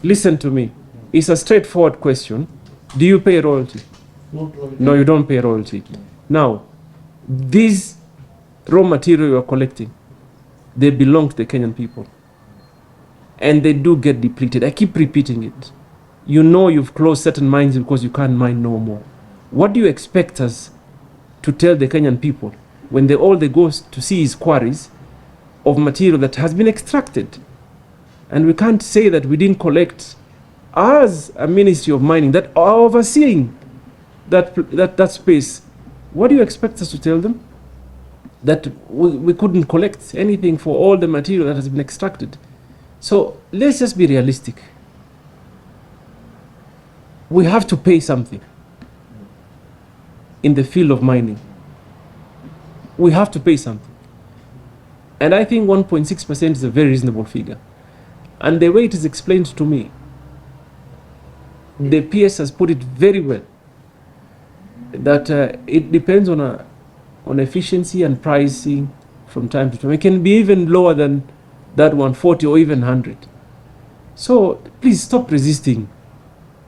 Listen to me. It's a straightforward question. Do you pay royalty? No, you don't pay royalty. Now, these raw material you are collecting, they belong to the Kenyan people. And they do get depleted. I keep repeating it. You know you've closed certain mines because you can't mine no more. What do you expect us to tell the Kenyan people when all they go to see is quarries of material that has been extracted? And we can't say that we didn't collect as a Ministry of Mining that are overseeing that space. What do you expect us to tell them? That we couldn't collect anything for all the material that has been extracted. So let's just be realistic. We have to pay something in the field of mining. We have to pay something. And I think 1.6% is a very reasonable figure. And the way it is explained to me, the PS has put it very well, that it depends on efficiency and pricing from time to time. It can be even lower than that 140 or even 100. So please stop resisting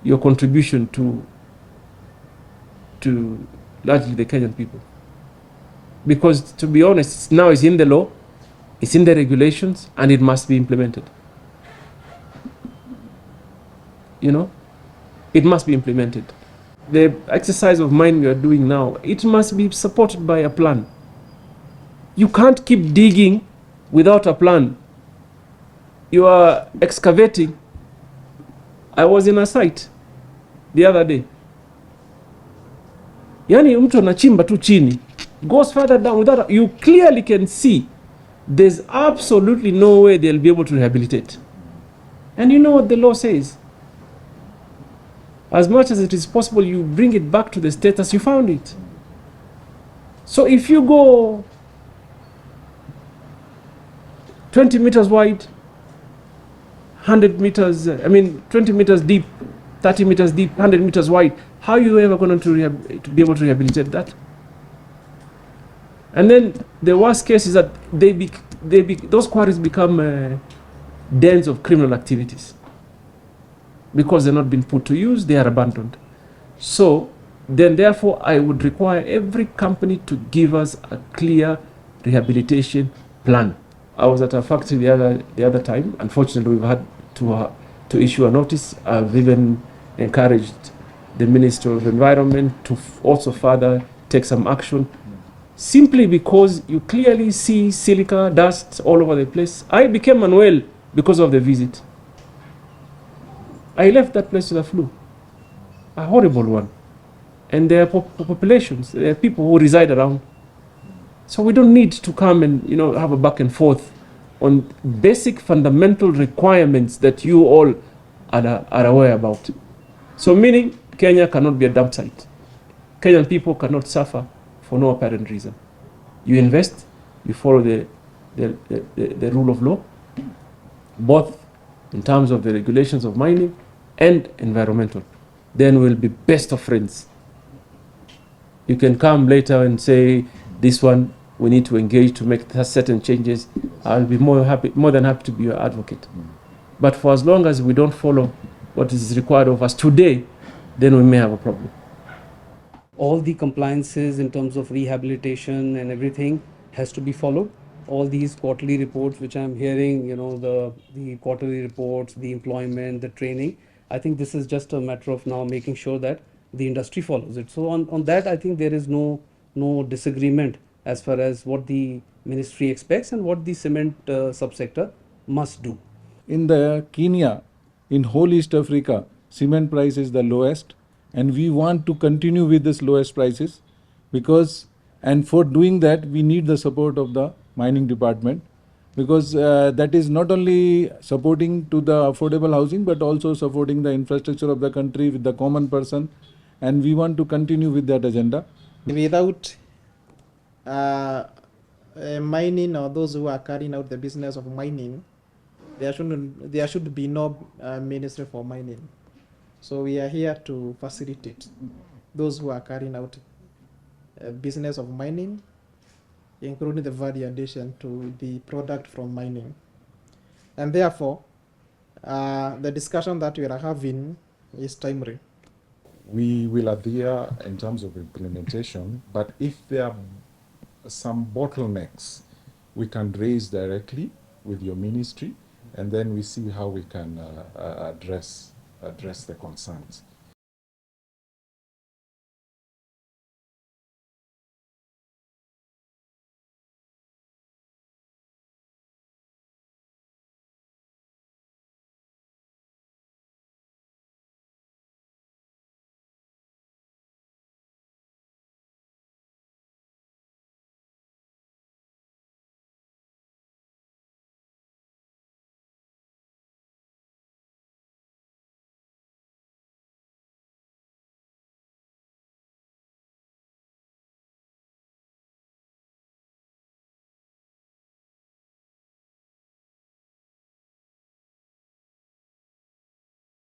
your contribution to largely the Kenyan people. Because to be honest, now it's in the law, it's in the regulations, and it must be implemented. You know, it must be implemented. The exercise of mining we are doing now, it must be supported by a plan. You can't keep digging without a plan. You are excavating. I was in a site the other day. Yani mtu anachimba tu chini, goes further down without, you clearly can see there's absolutely no way they'll be able to rehabilitate. And you know what the law says? As much as it is possible, you bring it back to the status you found it. So if you go 20 meters wide, 100 meters, 20 meters deep, 30 meters deep, 100 meters wide, how are you ever going to be able to rehabilitate that? And then the worst case is that those quarries become dens of criminal activities. Because they're not being put to use, they are abandoned. So then therefore I would require every company to give us a clear rehabilitation plan. I was at a factory the other time. Unfortunately, we've had to issue a notice. I've even encouraged the Minister of Environment to also further take some action, simply because you clearly see silica dust all over the place. I became unwell because of the visit. I left that place with a flu, a horrible one. And there are populations, there are people who reside around. So we don't need to come and have a back and forth on basic fundamental requirements that you all are aware about. So meaning Kenya cannot be a dump site. Kenyan people cannot suffer for no apparent reason. You invest, you follow the rule of law, both in terms of the regulations of mining and environmental. Then we'll be best of friends. You can come later and say, this one, we need to engage to make certain changes. I'll be more than happy to be your advocate. But for as long as we don't follow what is required of us today, then we may have a problem. All the compliances in terms of rehabilitation and everything has to be followed. All these quarterly reports which I'm hearing, the quarterly reports, the employment, the training, I think this is just a matter of now making sure that the industry follows it. So on that, I think there is no disagreement as far as what the ministry expects and what the cement subsector must do. In the Kenya, in whole East Africa, cement price is the lowest, and we want to continue with this lowest prices and for doing that we need the support of the mining department, because that is not only supporting to the affordable housing but also supporting the infrastructure of the country with the common person, and we want to continue with that agenda. Without mining, or those who are carrying out the business of mining, there should be no ministry for mining. So we are here to facilitate those who are carrying out business of mining, including the value addition to the product from mining. And therefore, the discussion that we are having is timely. We will adhere in terms of implementation, but if there are some bottlenecks, we can raise directly with your ministry, and then we see how we can address the concerns.